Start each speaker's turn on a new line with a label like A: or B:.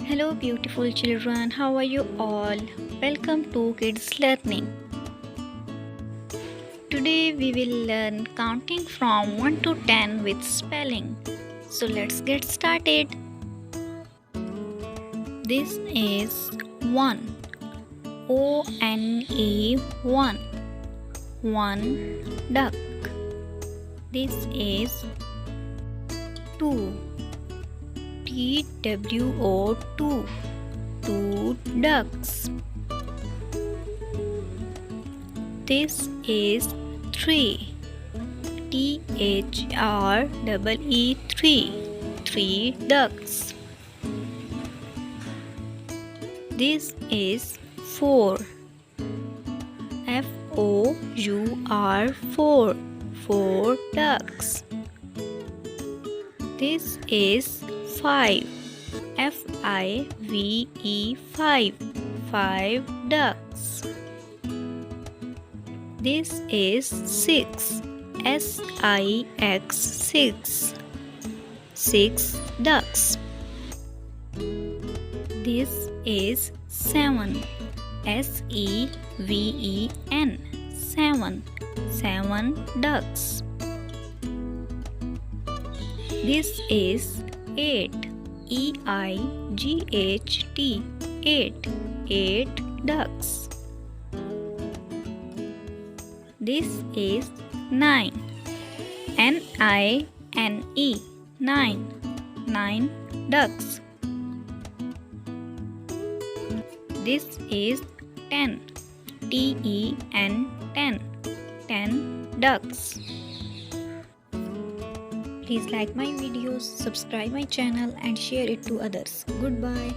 A: Hello beautiful children, how are you all? Welcome to Kids Learning. Today we will learn counting from 1 to 10 with spelling. So let's get started. This is 1. O-N-E 1. 1 duck. This is 2. TWO 2. 2 ducks. This is 3. THREE 3. 3 ducks. This is 4. FOUR 4. 4 ducks. This is 5. FIVE 5. 5 ducks. This is 6. SIX 6. 6 ducks. This is 7. SEVEN 7. 7 ducks. This is 8. EIGHT 8. 8 ducks. This is 9. NINE 9. 9 ducks. This is 10. TEN 10. 10 ducks. Please like my videos, subscribe my channel and share it to others. Goodbye.